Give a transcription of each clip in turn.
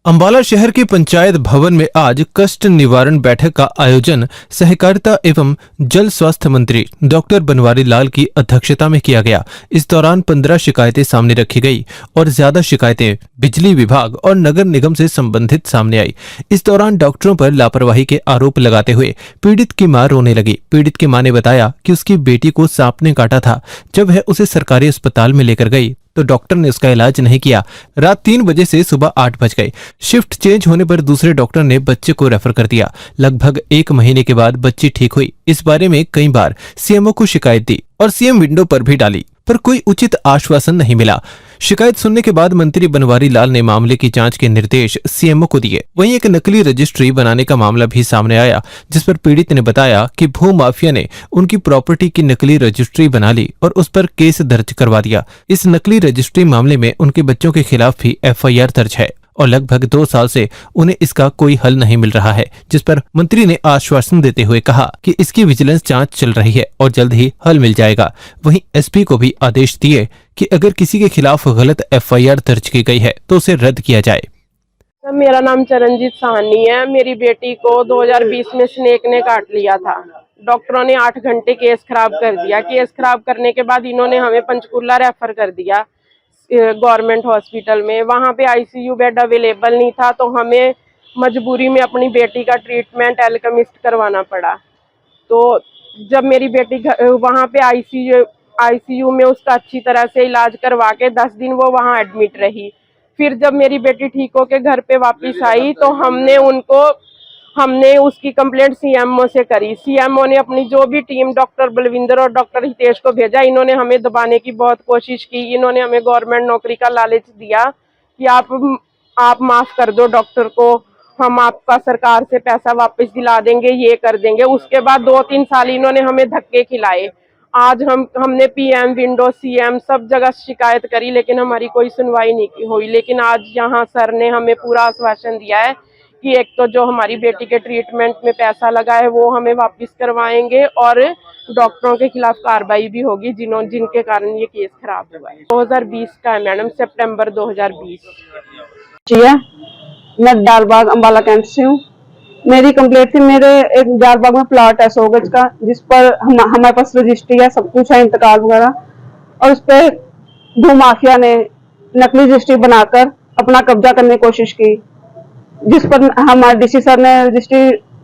अंबाला शहर के पंचायत भवन में आज कष्ट निवारण बैठक का आयोजन सहकारिता एवं जल स्वास्थ्य मंत्री डॉक्टर बनवारी लाल की अध्यक्षता में किया गया। इस दौरान 15 शिकायतें सामने रखी गई और ज्यादा शिकायतें बिजली विभाग और नगर निगम से संबंधित सामने आई। इस दौरान डॉक्टरों पर लापरवाही के आरोप लगाते हुए पीड़ित की मां रोने लगी। पीड़ित की मां ने बताया कि उसकी बेटी को सांप ने काटा था। जब वह उसे सरकारी अस्पताल में लेकर गई तो डॉक्टर ने उसका इलाज नहीं किया। रात 3 बजे से सुबह 8 बज गए। शिफ्ट चेंज होने पर दूसरे डॉक्टर ने बच्चे को रेफर कर दिया। लगभग 1 महीने के बाद बच्ची ठीक हुई। इस बारे में कई बार सीएमओ को शिकायत दी और सीएम विंडो पर भी डाली, पर कोई उचित आश्वासन नहीं मिला। शिकायत सुनने के बाद मंत्री बनवारी लाल ने मामले की जांच के निर्देश सीएमओ को दिए। वहीं एक नकली रजिस्ट्री बनाने का मामला भी सामने आया, जिस पर पीड़ित ने बताया कि भू माफिया ने उनकी प्रॉपर्टी की नकली रजिस्ट्री बना ली और उस पर केस दर्ज करवा दिया। इस नकली रजिस्ट्री मामले में उनके बच्चों के खिलाफ भी एफआईआर दर्ज है और लगभग 2 साल से उन्हें इसका कोई हल नहीं मिल रहा है, जिस पर मंत्री ने आश्वासन देते हुए कहा कि इसकी विजिलेंस जांच चल रही है और जल्द ही हल मिल जाएगा। वहीं एसपी को भी आदेश दिए कि अगर किसी के खिलाफ गलत एफआईआर दर्ज की गई है तो उसे रद्द किया जाए। मेरा नाम चरणजीत साहनी है। मेरी बेटी को 2020 में स्नेक ने काट लिया था। डॉक्टरों ने 8 घंटे केस खराब कर दिया। केस खराब करने के बाद इन्होंने हमें पंचकुला रेफर कर दिया गवर्नमेंट हॉस्पिटल में। वहां पे आईसीयू बेड अवेलेबल नहीं था, तो हमें मजबूरी में अपनी बेटी का ट्रीटमेंट एल्केमिस्ट करवाना पड़ा। तो जब मेरी बेटी वहां पे आईसीयू में उसका अच्छी तरह से इलाज करवा के 10 दिन वो वहां एडमिट रही। फिर जब मेरी बेटी ठीक होके घर पे वापस आई तो हमने उसकी कंप्लेंट सीएमओ से करी। सीएमओ ने अपनी जो भी टीम डॉक्टर बलविंदर और डॉक्टर हितेश को भेजा। इन्होंने हमें दबाने की बहुत कोशिश की। इन्होंने हमें गवर्नमेंट नौकरी का लालच दिया कि आप माफ कर दो डॉक्टर को, हम आपका सरकार से पैसा वापस दिला देंगे, ये कर देंगे। उसके बाद 2-3 साल इन्होंने हमें धक्के खिलाए। आज हमने पीएम विंडो सीएम सब जगह शिकायत करी, लेकिन हमारी कोई सुनवाई नहीं हुई। लेकिन आज यहाँ सर ने हमें पूरा आश्वासन दिया है कि एक तो जो हमारी बेटी के ट्रीटमेंट में पैसा लगा है वो हमें वापस करवाएंगे और डॉक्टरों के खिलाफ कार्रवाई भी होगी जिनके कारण ये केस खराब हुआ है। 2020 का है मैडम, सितंबर 2020। जी है, मैं डालबाग अंबाला कैंट से हूँ। मेरी कंप्लेंट थी, मेरे एक डालबाग में प्लॉट है 100 गज का, जिस पर हमारे पास रजिस्ट्री है, सब कुछ है, इंतकाल वगैरह, और उस पर भू माफिया ने नकली रजिस्ट्री बनाकर अपना कब्जा करने की कोशिश की, जिस पर हमारे डीसी सर ने रजिस्ट्री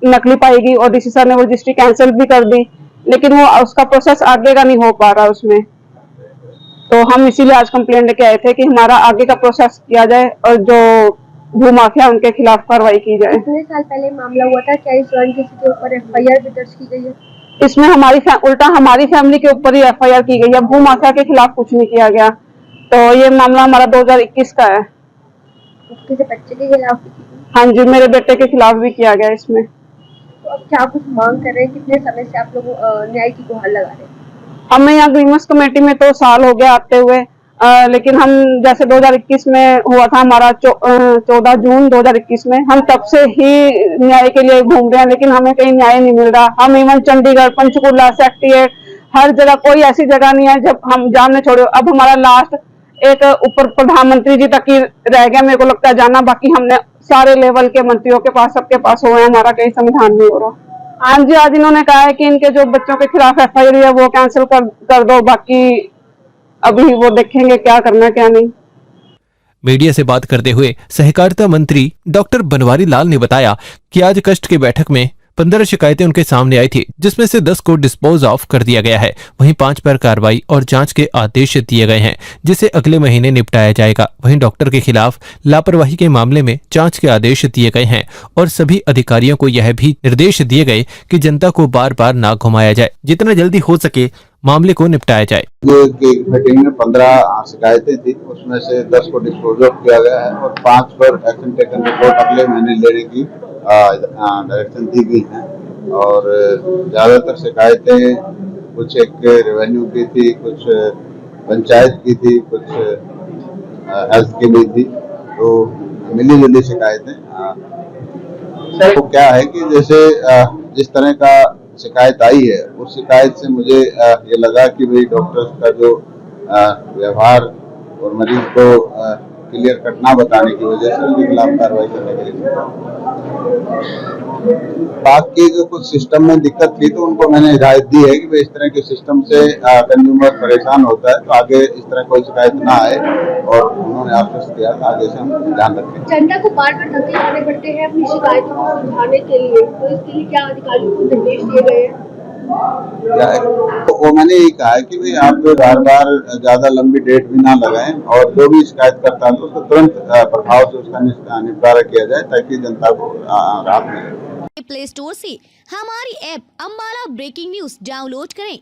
नकली पाएगी और डीसी सर ने वो रजिस्ट्री कैंसिल भी कर दी। लेकिन वो उसका प्रोसेस आगे का नहीं हो पा रहा उसमें, तो हम इसीलिए आज कंप्लेंट लेके आए थे कि हमारा आगे का प्रोसेस किया जाए और जो भू माफिया उनके खिलाफ कार्रवाई की जाए। कितने साल पहले मामला हुआ था? क्या इस दौरान किसी के ऊपर एफआईआर भी दर्ज की गई है? इसमें उल्टा हमारी फैमिली के ऊपर ही एफआईआर की गई है, भू माफिया के खिलाफ कुछ नहीं किया गया। तो ये मामला हमारा 2021 का है। किसी बच्चे के खिलाफ? हाँ जी, मेरे बेटे के खिलाफ भी किया गया इसमें। तो अब क्या कुछ मांग कर रहे हैं? कितने समय से आप लोग न्याय की गुहार लगा रहे हैं? हमें यहाँ ग्रीमस कमेटी में तो साल हो गया आते हुए, लेकिन हम जैसे 2021 में हुआ था हमारा 14 जून 2021 में, हम तब से ही न्याय के लिए घूम रहे हैं, लेकिन हमें कहीं न्याय नहीं मिल रहा। हम इवन चंडीगढ़, पंचकुला, सेक्रेटेरिएट, हर जगह कोई ऐसी जगह नहीं है जब हम जानने छोड़े। अब हमारा लास्ट एक ऊपर प्रधानमंत्री जी तक ही रह गया, मेरे को लगता है जाना। बाकी हमने सारे लेवल के मंत्रियों के पास, सबके पास हुए, हमारा कहीं समाधान नहीं हो रहा। हाँ जी, आज इन्होंने कहा है कि इनके जो बच्चों के खिलाफ एफआईआर है वो कैंसिल कर दो, बाकी अभी वो देखेंगे क्या करना क्या नहीं। मीडिया से बात करते हुए सहकारिता मंत्री डॉक्टर बनवारी लाल ने बताया कि आज कष्ट की बैठक में 15 शिकायतें उनके सामने आई थी, जिसमें से 10 को डिस्पोज ऑफ कर दिया गया है। वहीं 5 पर कार्रवाई और जांच के आदेश दिए गए हैं, जिसे अगले महीने निपटाया जाएगा। वहीं डॉक्टर के खिलाफ लापरवाही के मामले में जांच के आदेश दिए गए हैं और सभी अधिकारियों को यह भी निर्देश दिए गए कि जनता को बार बार ना घुमाया जाए, जितना जल्दी हो सके मामले को निपटाया जाए। मीटिंग में 15 शिकायतें थी, उसमें से 10 को डिस्पोज ऑफ किया गया है और 5 पर एक्शन टेकन रिपोर्ट अगले महीने लेने की डायरेक्शन दी गई है। और ज्यादातर शिकायतें कुछ एक रेवेन्यू की थी, कुछ पंचायत की थी, कुछ हेल्थ की भी थी, तो मिली जुली शिकायतें। तो क्या है कि जैसे जिस तरह का शिकायत आई है उस शिकायत से मुझे ये लगा कि भाई डॉक्टर्स का जो व्यवहार और मरीज को क्लियर कट ना बताने की वजह से उनके खिलाफ कार्रवाई करने के लिए बाकी जो कुछ सिस्टम में दिक्कत थी तो उनको मैंने हिदायत दी है कि भाई इस तरह के सिस्टम से कंज्यूमर परेशान होता है तो आगे इस तरह कोई शिकायत ना आए, और उन्होंने आश्वस्त किया कि आगे से हम ध्यान रखेंगे। जनता को बार बार धक्के खाने पड़ते हैं अपनी शिकायतों को सुलझाने के लिए, तो इसके लिए क्या अधिकारियों को निर्देश दिए गए हैं? तो वो मैंने यही कहा है कि भाई आप बार बार ज्यादा लंबी डेट भी ना लगाएं, और जो भी शिकायत करता है तो उसको तुरंत प्रभाव से उसका निपटारा किया जाए ताकि जनता को राहत मिले। प्ले स्टोर से हमारी app Ambala breaking news download करें